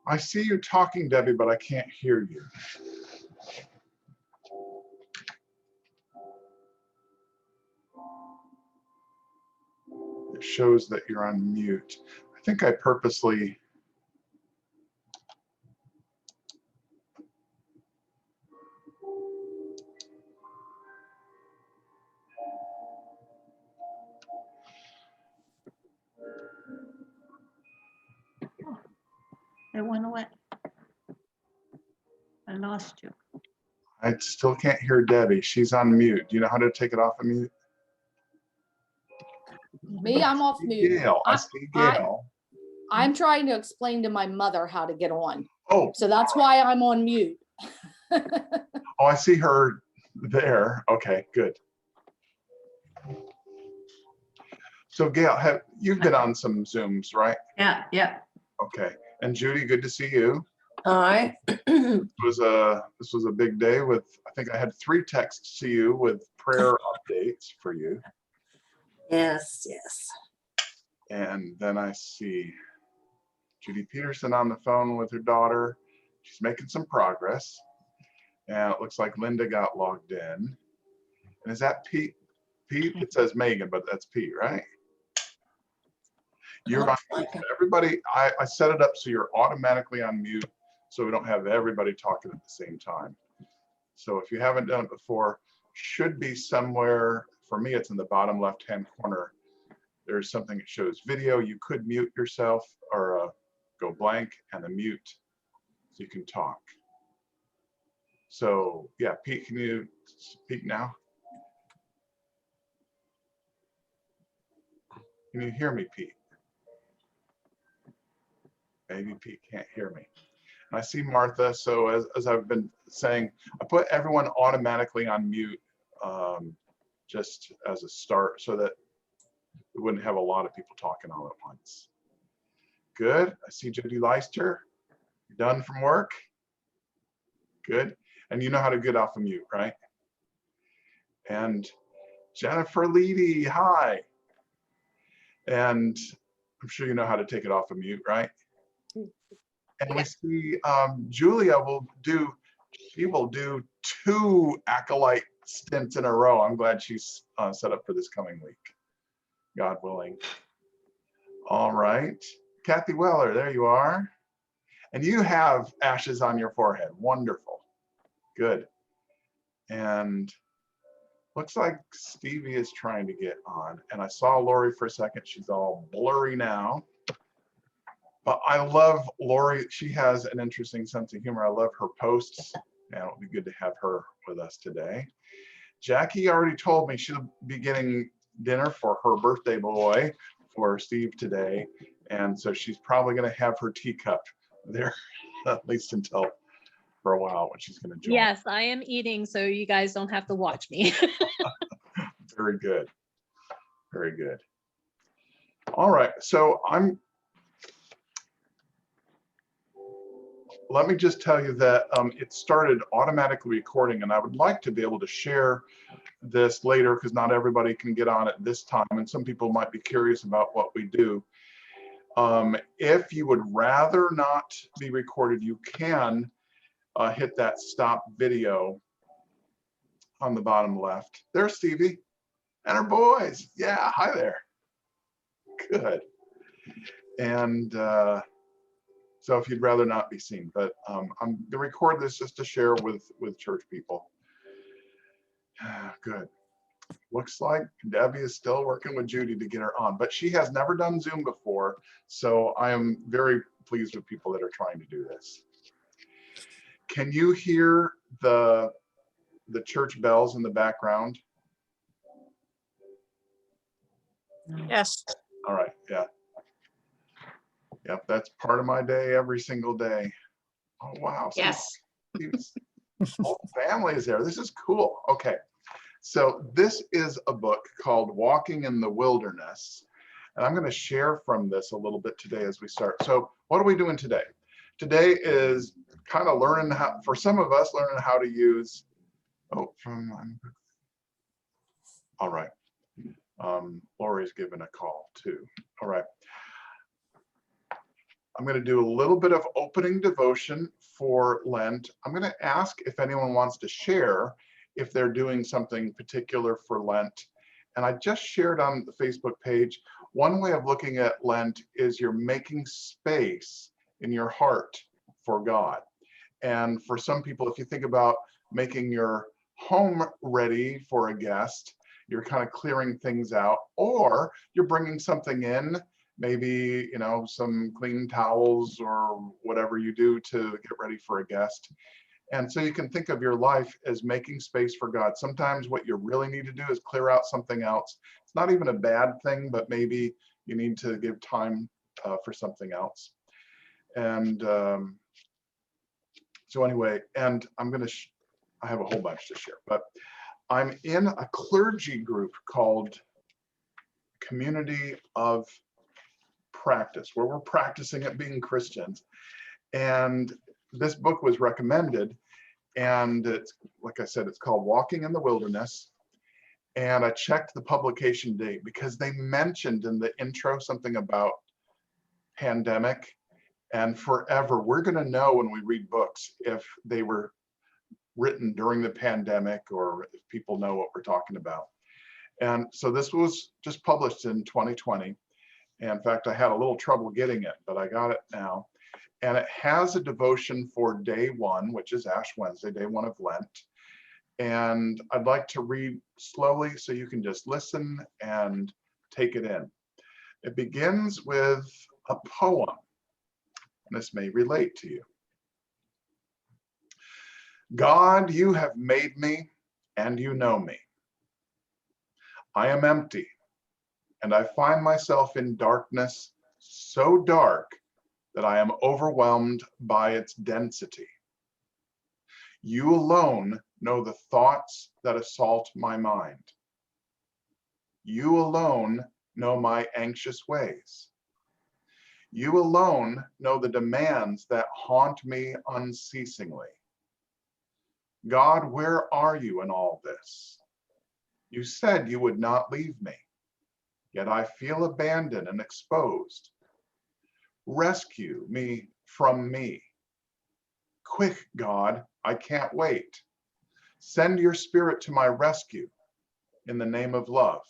I see you talking, Debbie, but I can't hear you. It shows that you're on mute. I think I purposely. It went away. I lost you. I still can't hear Debbie. She's on mute. Do you know how to take it off of mute? Me, I'm off mute. Gail, I see Gail. I'm trying to explain to my mother how to get on. Oh, So that's why I'm on mute. oh, I see her there. Okay, good. So Gail, you've been on some Zooms, right? Yeah, yeah. Okay. And Judy, good to see you. All right. This was a big day with, I think I had 3 texts to you with prayer updates for you. Yes, yes. And then I see Judy Peterson on the phone with her daughter. She's making some progress. And it looks like Linda got logged in. And is that Pete? Pete? It says Megan, but that's Pete, right? You're on mute. Everybody, I set it up so you're automatically on mute so we don't have everybody talking at the same time. So if you haven't done it before, should be somewhere, for me, it's in the bottom left-hand corner. There's something that shows video. You could mute yourself or go blank and a mute so you can talk. So yeah, Pete, can you speak now? Can you hear me, Pete? Maybe Pete can't hear me. And I see Martha, so as I've been saying, I put everyone automatically on mute just as a start so that we wouldn't have a lot of people talking all at once. Good, I see Judy Leister, you're done from work? Good, and you know how to get off of mute, right? And Jennifer Leedy, hi. And I'm sure you know how to take it off of mute, right? And we see Julia she will do 2 acolyte stints in a row. I'm glad she's set up for this coming week, God willing. All right, Kathy Weller, there you are. And you have ashes on your forehead, wonderful, good. And looks like Stevie is trying to get on. And I saw Lori for a second, she's all blurry now. But I love Lori. She has an interesting sense of humor. I love her posts, and it'll be good to have her with us today. Jackie already told me she'll be getting dinner for her birthday boy for Steve today. And so she's probably going to have her teacup there, at least until for a while when she's going to join. Yes, I am eating, so you guys don't have to watch me. Very good. Very good. All right. So let me just tell you that it started automatically recording, and I would like to be able to share this later because not everybody can get on at this time, and some people might be curious about what we do. If you would rather not be recorded, you can hit that stop video on the bottom left. There's Stevie and her boys. Yeah, hi there. Good. And so if you'd rather not be seen, but I'm going to record this just to share with church people. Good. Looks like Debbie is still working with Judy to get her on, but she has never done Zoom before. So I am very pleased with people that are trying to do this. Can you hear the church bells in the background? Yes. All right, yeah. Yep, that's part of my day every single day. Oh, wow. Yes. Whole family is there. This is cool. Okay. So this is a book called Walking in the Wilderness. And I'm going to share from this a little bit today as we start. So what are we doing today? Today is kind of learning how, for some of us, learning how to use, all right. Lori's given a call too. All right. I'm going to do a little bit of opening devotion for Lent. I'm going to ask if anyone wants to share if they're doing something particular for Lent. And I just shared on the Facebook page, one way of looking at Lent is you're making space in your heart for God. And for some people, if you think about making your home ready for a guest, you're kind of clearing things out, or you're bringing something in, maybe, you know, some clean towels or whatever you do to get ready for a guest. And so you can think of your life as making space for God. Sometimes what you really need to do is clear out something else. It's not even a bad thing, but maybe you need to give time for something else. And so anyway, and I'm going to, I have a whole bunch to share, but I'm in a clergy group called Community of Practice, where we're practicing at being Christians. And this book was recommended, and it's, like I said, it's called Walking in the Wilderness. And I checked the publication date because they mentioned in the intro something about pandemic. And forever, we're going to know when we read books if they were written during the pandemic or if people know what we're talking about. And so this was just published in 2020. And in fact, I had a little trouble getting it, but I got it now. And it has a devotion for day one, which is Ash Wednesday, day one of Lent. And I'd like to read slowly so you can just listen and take it in. It begins with a poem. And this may relate to you. God, you have made me, and you know me. I am empty, and I find myself in darkness so dark that I am overwhelmed by its density. You alone know the thoughts that assault my mind. You alone know my anxious ways. You alone know the demands that haunt me unceasingly. God, where are you in all this? You said you would not leave me, yet I feel abandoned and exposed. Rescue me from me. Quick, God, I can't wait. Send your spirit to my rescue in the name of love.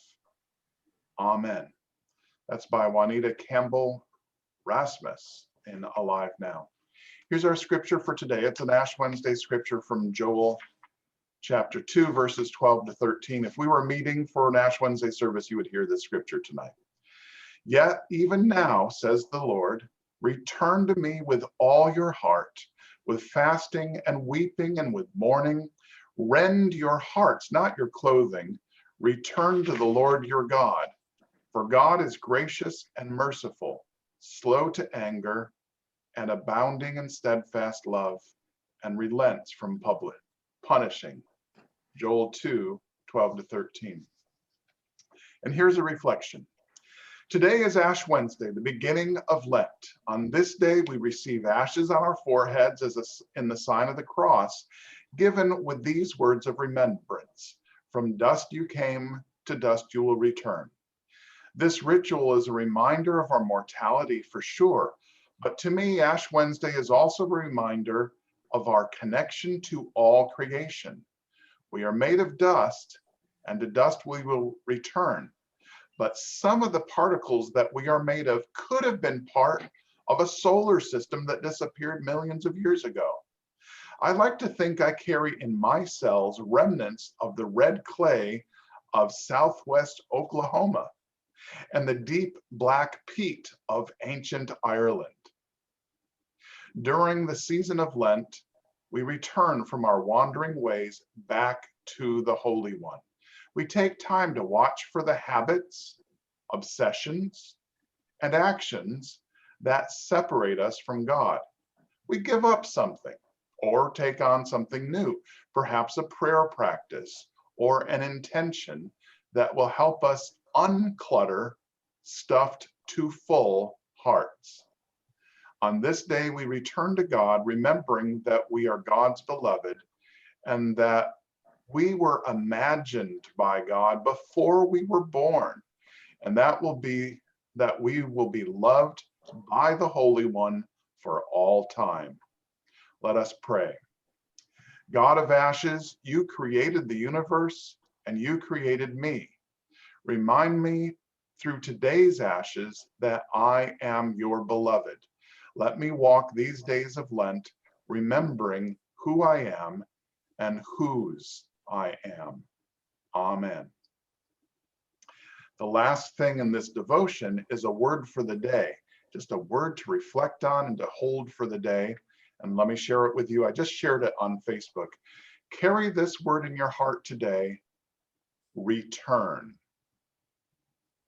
Amen. That's by Juanita Campbell Rasmus in Alive Now. Here's our scripture for today. It's an Ash Wednesday scripture from Joel chapter 2, verses 12 to 13. If we were meeting for an Ash Wednesday service, you would hear this scripture tonight. Yet even now, says the Lord, return to me with all your heart, with fasting and weeping and with mourning. Rend your hearts, not your clothing. Return to the Lord your God. For God is gracious and merciful, slow to anger, and abounding in steadfast love, and relents from punishing. Joel 2, 12 to 13. And here's a reflection. Today is Ash Wednesday, the beginning of Lent. On this day, we receive ashes on our foreheads in the sign of the cross, given with these words of remembrance. From dust you came, to dust you will return. This ritual is a reminder of our mortality for sure, but to me, Ash Wednesday is also a reminder of our connection to all creation. We are made of dust, and to dust we will return. But some of the particles that we are made of could have been part of a solar system that disappeared millions of years ago. I like to think I carry in my cells remnants of the red clay of southwest Oklahoma and the deep black peat of ancient Ireland. During the season of Lent, we return from our wandering ways back to the Holy One. We take time to watch for the habits, obsessions, and actions that separate us from God. We give up something or take on something new, perhaps a prayer practice or an intention that will help us unclutter stuffed to full hearts. On this day, we return to God, remembering that we are God's beloved and that we were imagined by God before we were born, and that we will be loved by the Holy One for all time. Let us pray. God of ashes, you created the universe and you created me. Remind me through today's ashes that I am your beloved. Let me walk these days of Lent, remembering who I am and whose I am. Amen. The last thing in this devotion is a word for the day, just a word to reflect on and to hold for the day. And let me share it with you. I just shared it on Facebook. Carry this word in your heart today: return.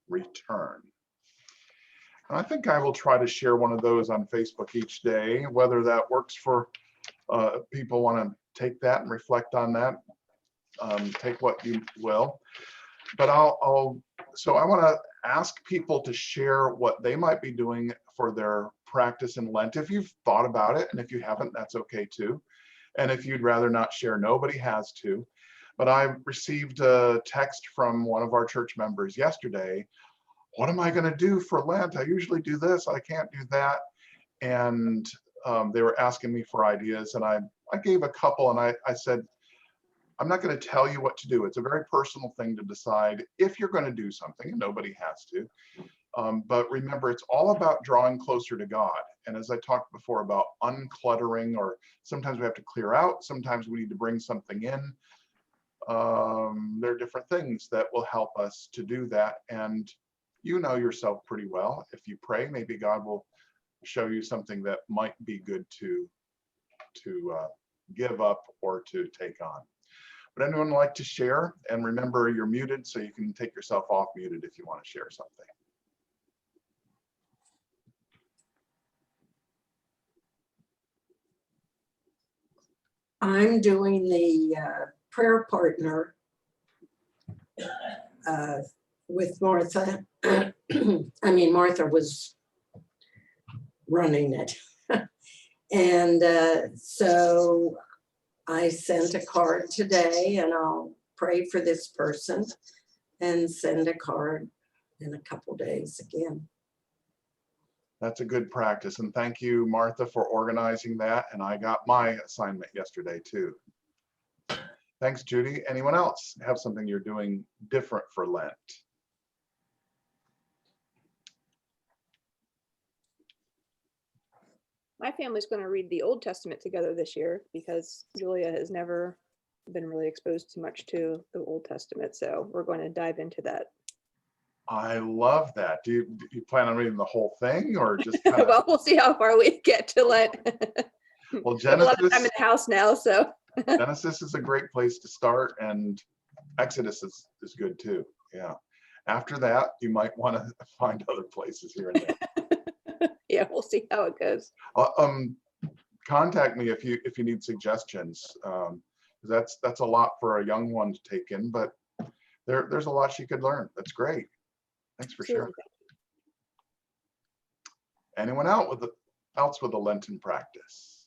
Return. And I think I will try to share one of those on Facebook each day, whether that works for people want to take that and reflect on that. Take what you will. But so I want to ask people to share what they might be doing for their practice in Lent. If you've thought about it, and if you haven't, that's okay too. And if you'd rather not share, nobody has to. But I received a text from one of our church members yesterday. What am I going to do for Lent? I usually do this. I can't do that. And they were asking me for ideas. And I gave a couple, and I said, I'm not going to tell you what to do. It's a very personal thing to decide if you're going to do something, and nobody has to. But remember, it's all about drawing closer to God. And as I talked before about uncluttering, or sometimes we have to clear out, sometimes we need to bring something in. There are different things that will help us to do that. And you know yourself pretty well. If you pray, maybe God will show you something that might be good to give up or to take on. Would anyone like to share? And remember, you're muted, so you can take yourself off muted if you want to share something. I'm doing the prayer partner with Martha. I mean, Martha was running it. And so I sent a card today, and I'll pray for this person and send a card in a couple days again. That's a good practice. And thank you, Martha, for organizing that. And I got my assignment yesterday too. Thanks, Judy. Anyone else have something you're doing different for Lent? My family's going to read the Old Testament together this year because Julia has never been really exposed too much to the Old Testament. So we're going to dive into that. I love that. Do you plan on reading the whole thing, or just kind of... Well, we'll see how far we get to Lent. Well, We have a lot of time Genesis, in the house now, so. Genesis is a great place to start, and Exodus is good too. Yeah. After that, you might want to find other places here and there. Yeah, we'll see how it goes. Contact me if you need suggestions. That's a lot for a young one to take in, but there's a lot she could learn. That's great. Thanks for sharing. Anyone else with a Lenten practice?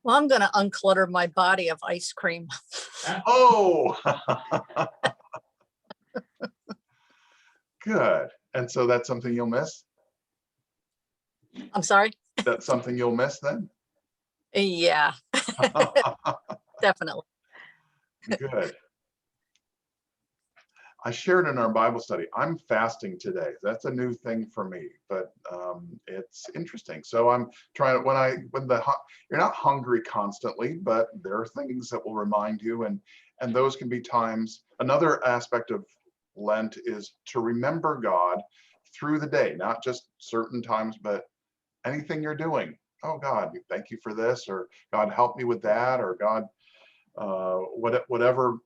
Well, I'm going to unclutter my body of ice cream. Oh, good. And so that's something you'll miss? I'm sorry? That's something you'll miss then? Yeah, definitely. Good. I shared in our Bible study, I'm fasting today. That's a new thing for me, but it's interesting. So I'm trying to, you're not hungry constantly, but there are things that will remind you, and those can be times. Another aspect of Lent is to remember God through the day, not just certain times, but anything you're doing. Oh God, thank you for this, or God help me with that, or God, whatever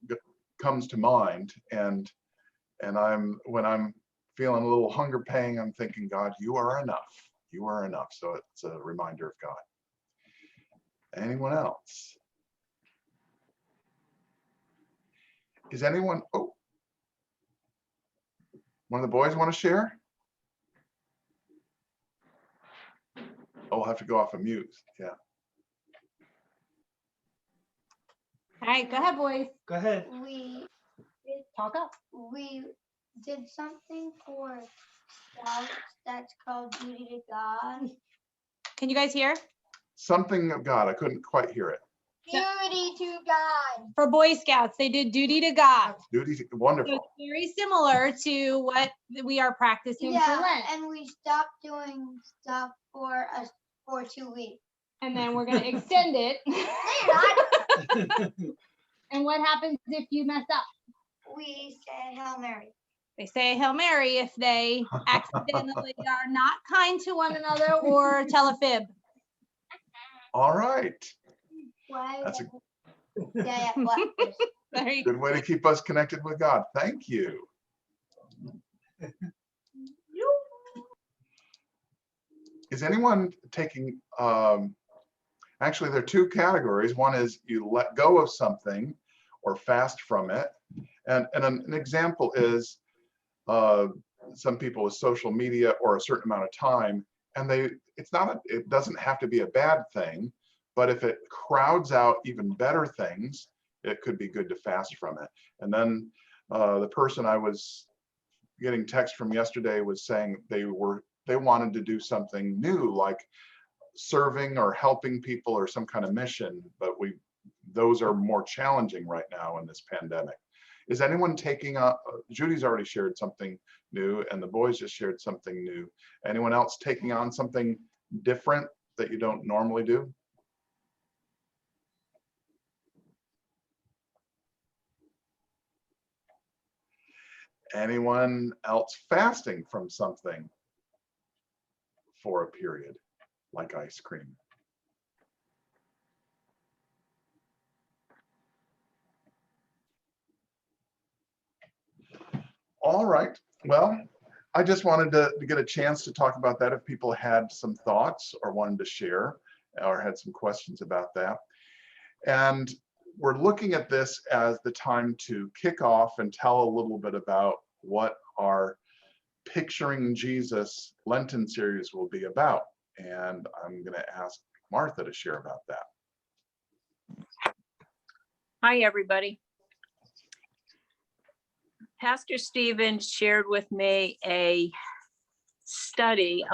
comes to mind. And when I'm feeling a little hunger pang, I'm thinking, God, you are enough. You are enough. So it's a reminder of God. Anyone else? Is anyone, one of the boys want to share? Oh, I'll have to go off of mute. Yeah. All right, go ahead, boys. Go ahead. Talk up. We did something for stuff that's called duty to God. Can you guys hear? Something of God. I couldn't quite hear it. Duty to God. For Boy Scouts, they did duty to God. Duty, So wonderful. it's very similar to what we are practicing for Lent. And we stopped doing stuff for 2 weeks. And then we're going to extend it. And what happens if you mess up? We say Hail Mary. They say Hail Mary if they accidentally are not kind to one another or tell a fib. All right. Why? That's a Yeah, what? Very good way to keep us connected with God. Thank you. Is anyone taking, actually there are two categories. One is you let go of something or fast from it. And an example is some people with social media or a certain amount of time, and it doesn't have to be a bad thing, but if it crowds out even better things, it could be good to fast from it. And then the person I was getting text from yesterday was saying they wanted to do something new, like serving or helping people or some kind of mission, but those are more challenging right now in this pandemic. Is anyone taking Judy's already shared something new and the boys just shared something new. Anyone else taking on something different that you don't normally do? Anyone else fasting from something for a period, like ice cream? All right, well, I just wanted to get a chance to talk about that if people had some thoughts or wanted to share or had some questions about that. And we're looking at this as the time to kick off and tell a little bit about what our Picturing Jesus Lenten series will be about. And I'm going to ask Martha to share about that. Hi, everybody. Pastor Stephen shared with me a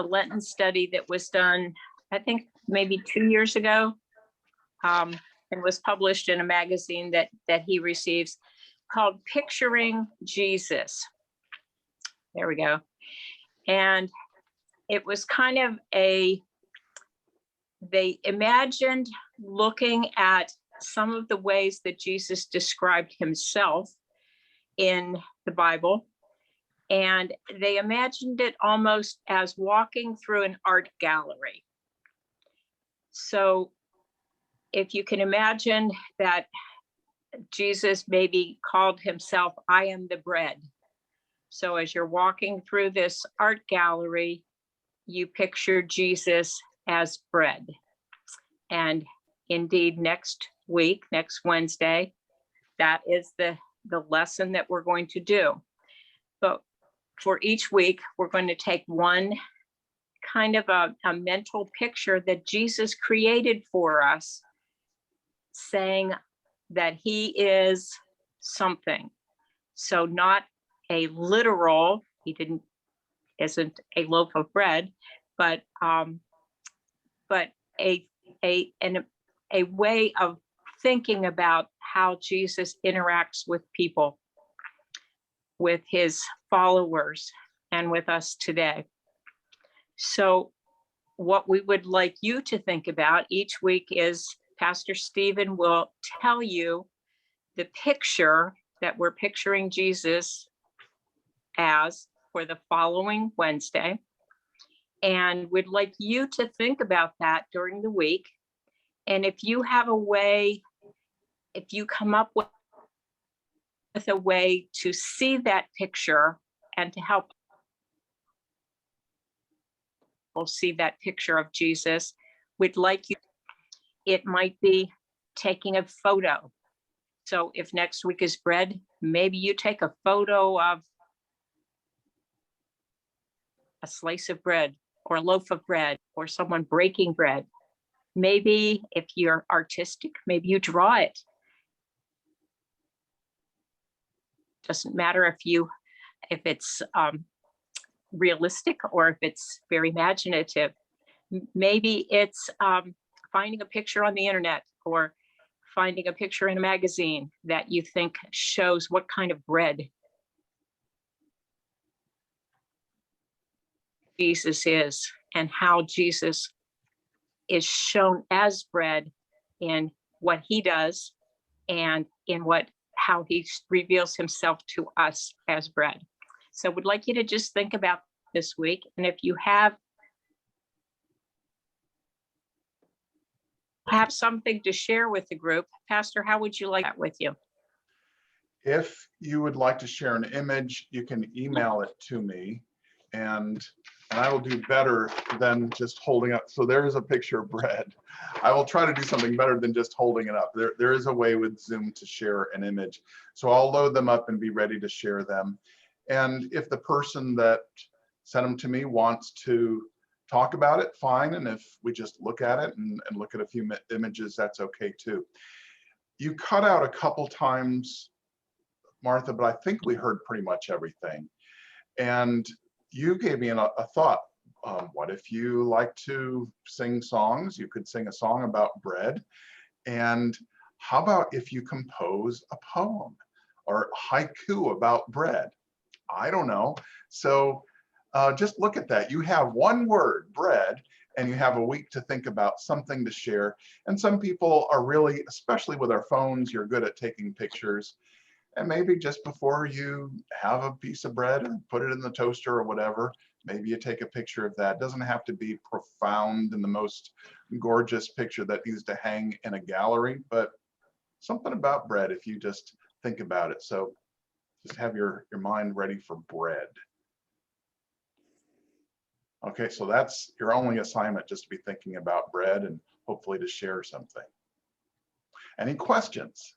Lenten study that was done, I think maybe 2 years ago, and was published in a magazine that he receives called Picturing Jesus. There we go. And it was kind of they imagined looking at some of the ways that Jesus described himself in the Bible. And they imagined it almost as walking through an art gallery. So if you can imagine that Jesus maybe called himself, I am the bread. So as you're walking through this art gallery, you picture Jesus as bread. And indeed, next week, next Wednesday, that is the lesson that we're going to do. But for each week, we're going to take one kind of a mental picture that Jesus created for us, saying that he is something. So not a literal, isn't a loaf of bread, but a way of thinking about how Jesus interacts with people, with his followers, and with us today. So what we would like you to think about each week is Pastor Stephen will tell you the picture that we're picturing Jesus as for the following Wednesday. And we'd like you to think about that during the week. And if you have a way, if you come up with a way to see that picture and to help people see that picture of Jesus, we'd like you, it might be taking a photo. So if next week is bread, maybe you take a photo of a slice of bread or a loaf of bread or someone breaking bread. Maybe if you're artistic, maybe you draw it. Doesn't matter if it's realistic or if it's very imaginative. Maybe it's finding a picture on the internet or finding a picture in a magazine that you think shows what kind of bread Jesus is and how Jesus is shown as bread in what he does and in how he reveals himself to us as bread. So I would like you to just think about this week. And if you have something to share with the group, Pastor, how would you like that with you? If you would like to share an image, you can email it to me, and I will do better than just holding up. So there is a picture of bread. I will try to do something better than just holding it up. There is a way with Zoom to share an image. So I'll load them up and be ready to share them. And if the person that sent them to me wants to talk about it, fine. And if we just look at it and look at a few images, that's okay too. You cut out a couple times, Martha, but I think we heard pretty much everything. And you gave me a thought. What if you like to sing songs? You could sing a song about bread. And how about if you compose a poem or haiku about bread? I don't know. So just look at that. You have one word, bread, and you have a week to think about something to share. And some people are really, especially with our phones, you're good at taking pictures. And maybe just before you have a piece of bread or put it in the toaster or whatever, maybe you take a picture of that. It doesn't have to be profound and the most gorgeous picture that needs to hang in a gallery, but something about bread if you just think about it. So just have your mind ready for bread. Okay, so that's your only assignment, just to be thinking about bread and hopefully to share something. Any questions?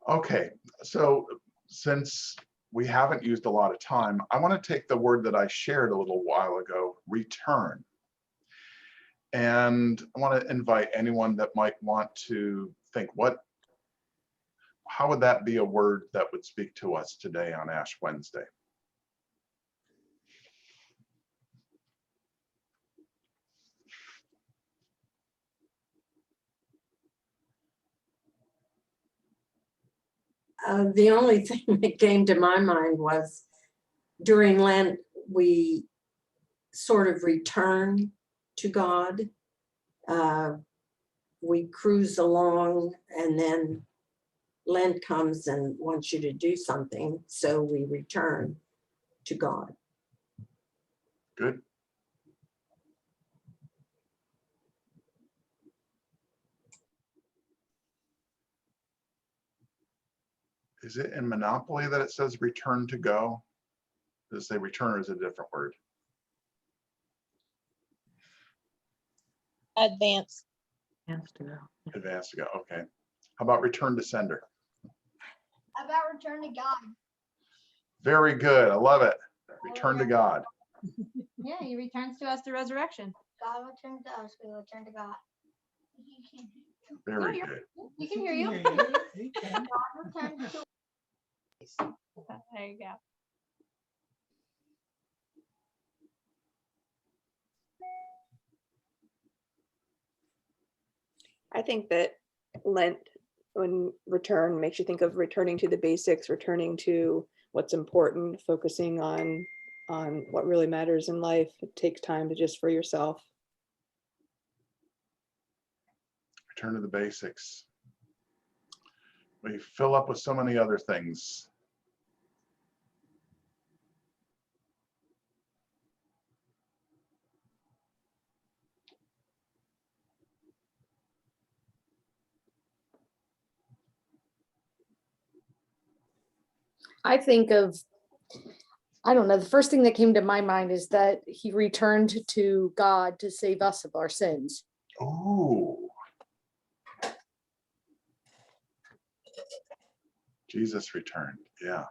Okay, so since we haven't used a lot of time, I want to take the word that I shared a little while ago, return. And I want to invite anyone that might want to think, how would that be a word that would speak to us today on Ash Wednesday? The only thing that came to my mind was during Lent, we sort of return to God. We cruise along and then Lent comes and wants you to do something. So we return to God. Good. Is it in Monopoly that it says return to go? Does it say return or is it a different word? Advance. Advanced to go, okay. How about return to sender? How about return to God? Very good, I love it. Return to God. Yeah, he returns to us through resurrection. God returns to us, we return to God. Very you're- good. We can hear you. God returns to There you go. I think that Lent, when return, makes you think of returning to the basics, returning to what's important, focusing on what really matters in life. It takes time to just for yourself. Return to the basics. We fill up with so many other things. I think of, I don't know, the first thing that came to my mind is that he returned to God to save us of our sins. Ooh. Jesus returned, yeah.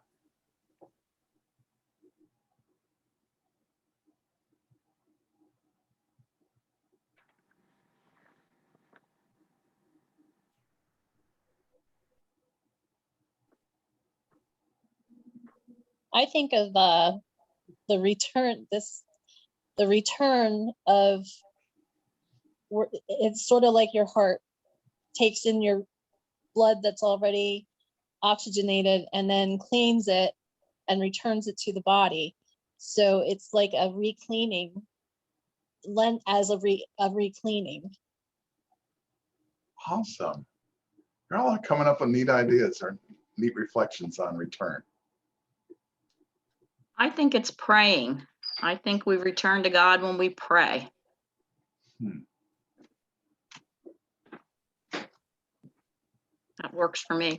I think of the return, the return of, it's sort of like your heart takes in your blood that's already oxygenated and then cleans it and returns it to the body. So it's like a recleaning, Lent as a recleaning. Awesome. You're all coming up with neat ideas or neat reflections on return. I think it's praying. I think we return to God when we pray. That works for me.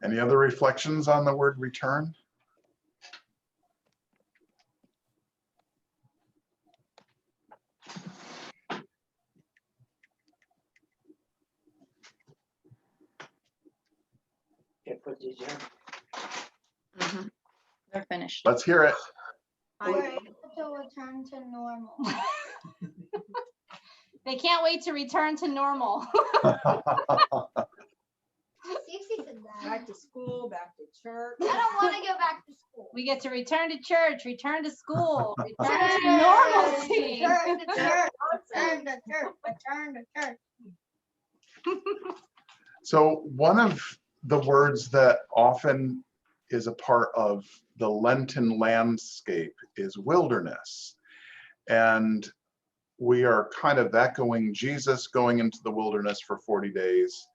Any other reflections on the word return? Mhm. They're finished. Let's hear it. I'm grateful to return to normal. They can't wait to return to normal. Cece said that. Back to school, back to church. I don't want to go back to school. We get to return to church, return to school, return Return to normalcy. Return to church. Return to church. Return to church. So one of the words that often is a part of the Lenten landscape is wilderness. And we are kind of echoing Jesus going into the wilderness for 40 days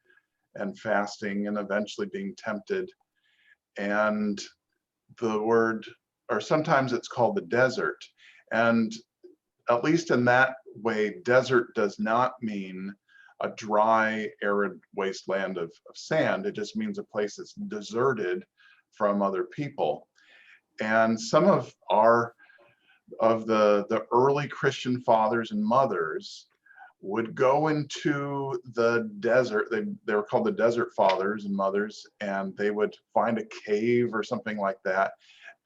and fasting and eventually being tempted. And the word, or sometimes it's called the desert. And at least in that way, desert does not mean a dry, arid wasteland of sand. It just means a place that's deserted from other people. And some of the early Christian fathers and mothers would go into the desert. They were called the desert fathers and mothers, and they would find a cave or something like that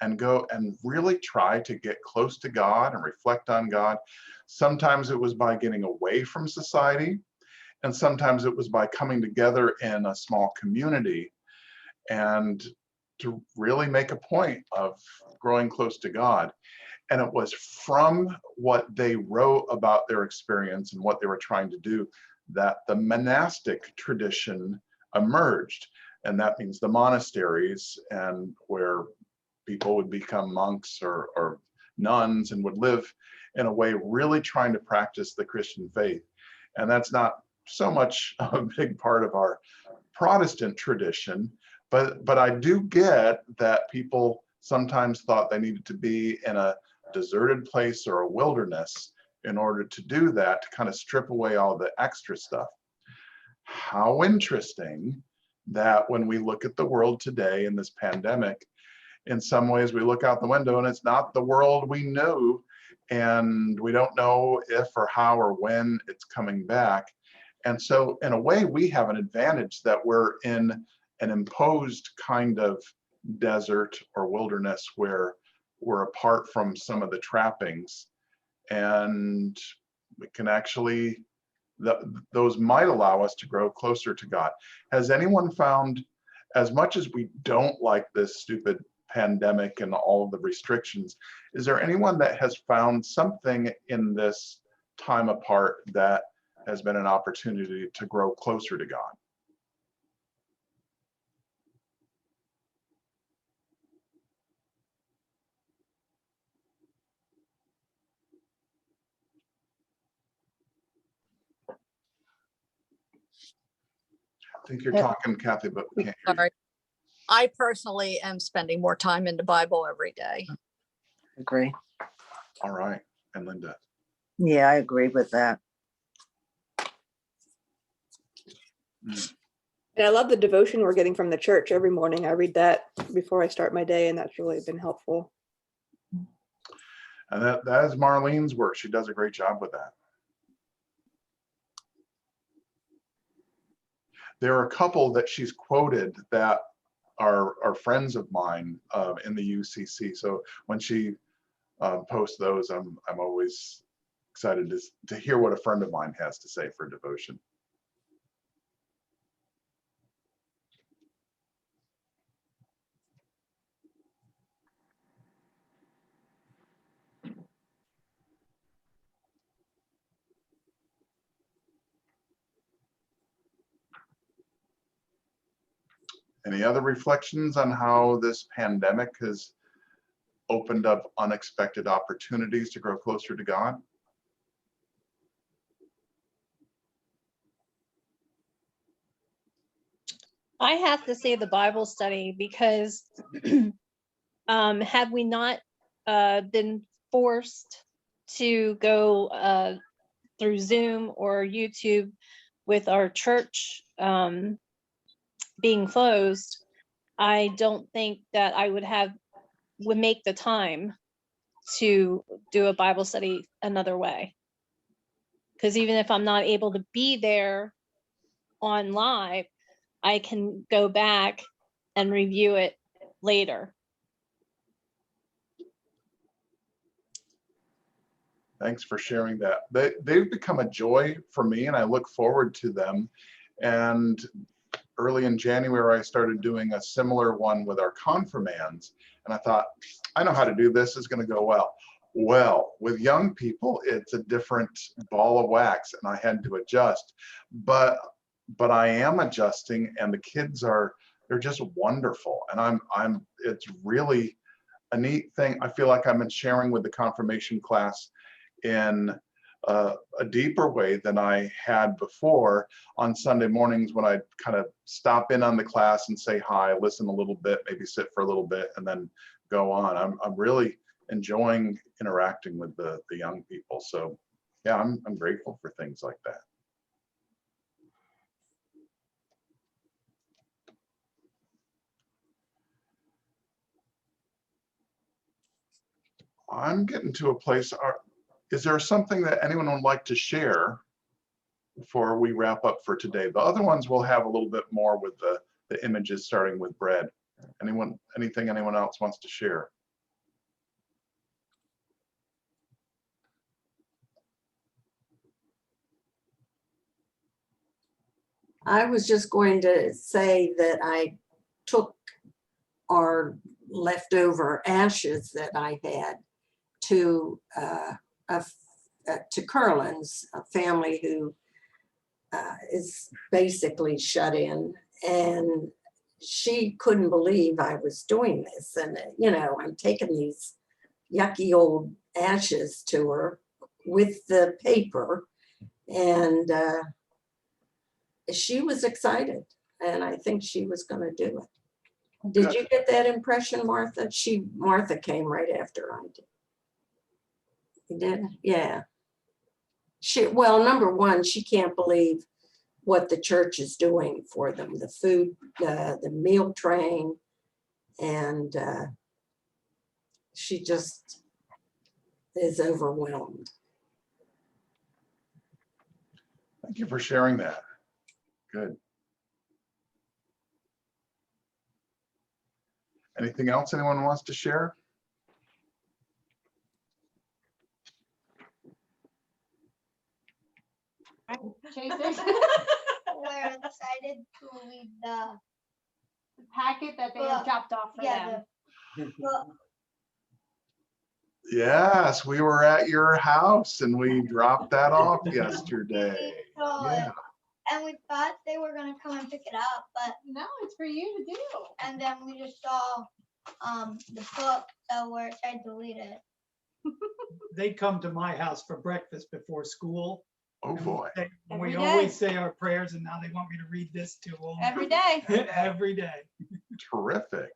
and go and really try to get close to God and reflect on God. Sometimes it was by getting away from society, and sometimes it was by coming together in a small community and to really make a point of growing close to God. And it was from what they wrote about their experience and what they were trying to do that the monastic tradition emerged. And that means the monasteries, and where people would become monks or nuns and would live in a way really trying to practice the Christian faith. And that's not so much a big part of our Protestant tradition, but I do get that people sometimes thought they needed to be in a deserted place or a wilderness in order to do that, to kind of strip away all the extra stuff. How interesting that when we look at the world today in this pandemic, in some ways we look out the window and it's not the world we knew, and we don't know if or how or when it's coming back. And so in a way we have an advantage that we're in an imposed kind of desert or wilderness where we're apart from some of the trappings, and we can actually, those might allow us to grow closer to God. Has anyone found, as much as we don't like this stupid pandemic and all of the restrictions, is there anyone that has found something in this time apart that has been an opportunity to grow closer to God? I think you're talking, Kathy, but we can't hear you. Sorry. I personally am spending more time in the Bible every day. Agree. All right. And Linda? Yeah, I agree with that. And I love the devotion we're getting from the church every morning. I read that before I start my day, and that's really been helpful. And that is Marlene's work. She does a great job with that. there are a couple that she's quoted that are friends of mine in the UCC. So when she posts those, I'm always excited to hear what a friend of mine has to say for devotion. Any other reflections on how this pandemic has opened up unexpected opportunities to grow closer to God? I have to say the Bible study, because had we not been forced to go through Zoom or YouTube with our church being closed, I don't think that I would make the time to do a Bible study another way. Because even if I'm not able to be there on live, I can go back and review it later. Thanks for sharing that. They've become a joy for me, and I look forward to them. And early in January, I started doing a similar one with our confirmands, and I thought, I know how to do this. It's going to go well. Well, with young people, it's a different ball of wax, and I had to adjust. But I am adjusting, and the kids they're just wonderful, and it's really a neat thing. I feel like I'm sharing with the confirmation class in a deeper way than I had before on Sunday mornings, when I kind of stop in on the class and say hi, listen a little bit, maybe sit for a little bit, and then go on. I'm really enjoying interacting with the young people. So yeah, I'm grateful for things like that. I'm getting to a place. Is there something that anyone would like to share before we wrap up for today? The other ones will have a little bit more with the images, starting with bread. Anything anyone else wants to share? I was just going to say that I took our leftover ashes that I had to Curlin's, a family who is basically shut in, and she couldn't believe I was doing this. And I'm taking these yucky old ashes to her with the paper, and she was excited, and I think she was going to do it. Did you get that impression, Martha? Martha came right after I did. You did? Yeah. Well, number one, she can't believe what the church is doing for them, the food, the meal train, and she just is overwhelmed. Thank you for sharing that. Good. Anything else anyone wants to share? We're excited to read the packet that they have dropped off for them. Yes, we were at your house and we dropped that off yesterday. Yeah. And we thought they were gonna come and pick it up, but No, it's for you to do. and then we just saw the book, so we're excited to read it. They come to my house for breakfast before school. Oh boy. We Every always day. say our prayers, and now they want me to read this to them. Every day. Every day. Terrific.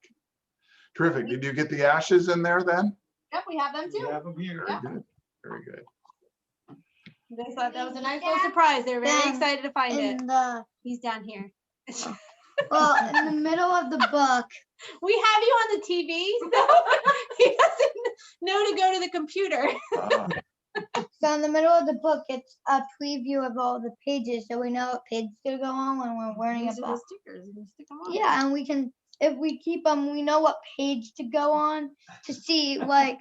Terrific. Did you get the ashes in there then? Yep, we have them We too. have them here. Very good. Very good. They thought that was a nice little surprise. They were very Then excited to find it. In the He's down here. well, in the middle of the book, We have you on the TV, so he doesn't know to go to the computer. Ah, So in the middle of the book, it's a preview of all the pages, so we know what page is gonna go on when we're learning These are the about. stickers. You can stick 'em on. Yeah, and we can, if we keep them, we know what page to go on to see, like,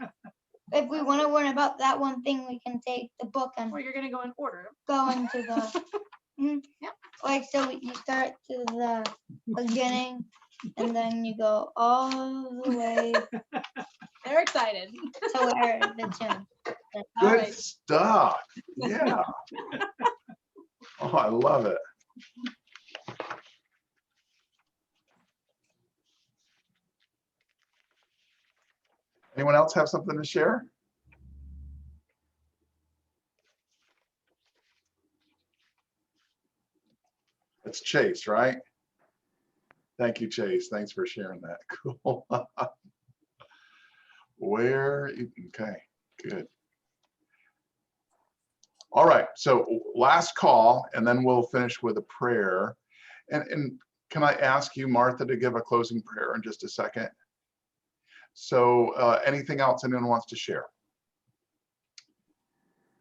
if we want to learn about that one thing, we can take the book and Well, you're gonna go in order. go into the, Yep. like, so you start to the beginning, and then you go all the way They're excited. to where it's in. Good stuff. Yeah. Oh, I love it. Anyone else have something to share? It's Chase, right? Thank you, Chase. Thanks for sharing that. Cool. Okay, good. All right, so last call, and then we'll finish with a prayer. And can I ask you, Martha, to give a closing prayer in just a second? So anything else anyone wants to share?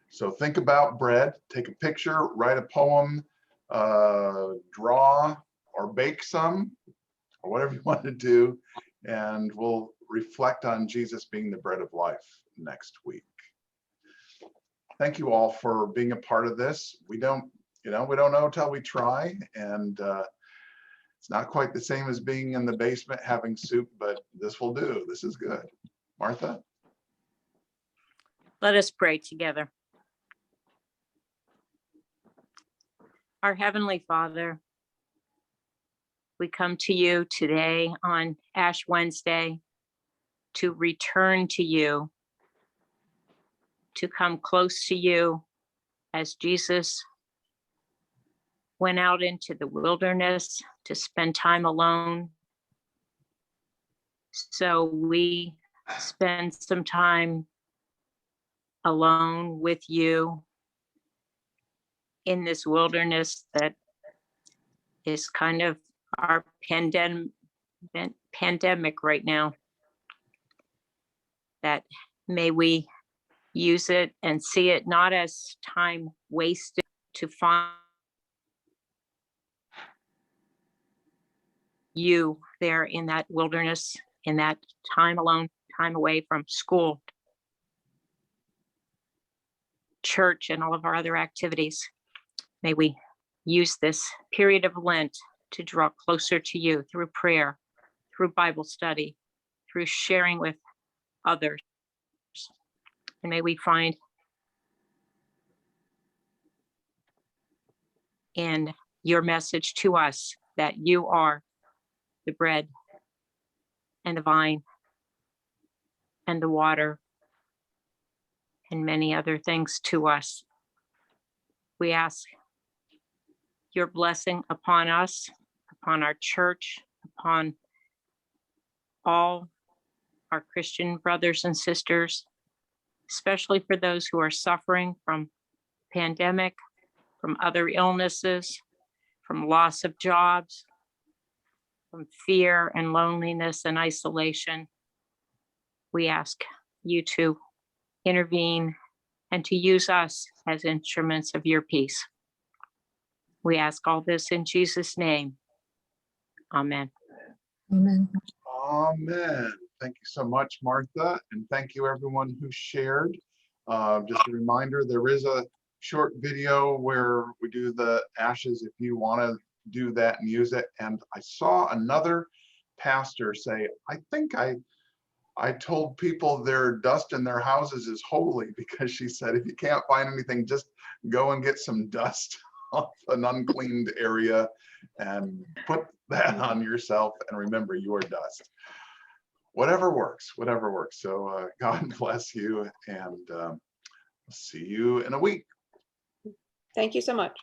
So think about bread, take a picture, write a poem, draw or bake some, or whatever you want to do, and we'll reflect on Jesus being the bread of life next week. Thank you all for being a part of this. We don't know till we try, and it's not quite the same as being in the basement having soup, but this will do. This is good. Martha? Let us pray together. Our Heavenly Father, we come to you today on Ash Wednesday to return to you, to come close to you as Jesus went out into the wilderness to spend time alone. So we spend some time alone with you in this wilderness that is kind of our pandemic right now. That may we use it and see it not as time wasted to find you there in that wilderness, in that time alone, time away from school, church, and all of our other activities. May we use this period of Lent to draw closer to you through prayer, through Bible study, through sharing with others. And may we find in your message to us that you are the bread and the vine and the water and many other things to us. We ask your blessing upon us, upon our church, upon all our Christian brothers and sisters, especially for those who are suffering from pandemic, from other illnesses, from loss of jobs, from fear and loneliness and isolation. We ask you to intervene and to use us as instruments of your peace. We ask all this in Jesus' name. Amen. Amen. Amen. Thank you so much, Martha, and thank you everyone who shared. Just a reminder, there is a short video where we do the ashes if you want to do that and use it. And I saw another pastor say, I think I told people their dust in their houses is holy, because she said, if you can't find anything, just go and get some dust off an uncleaned area and put that on yourself, and remember, you are dust. Whatever works, whatever works. So God bless you, and see you in a week. Thank you so much.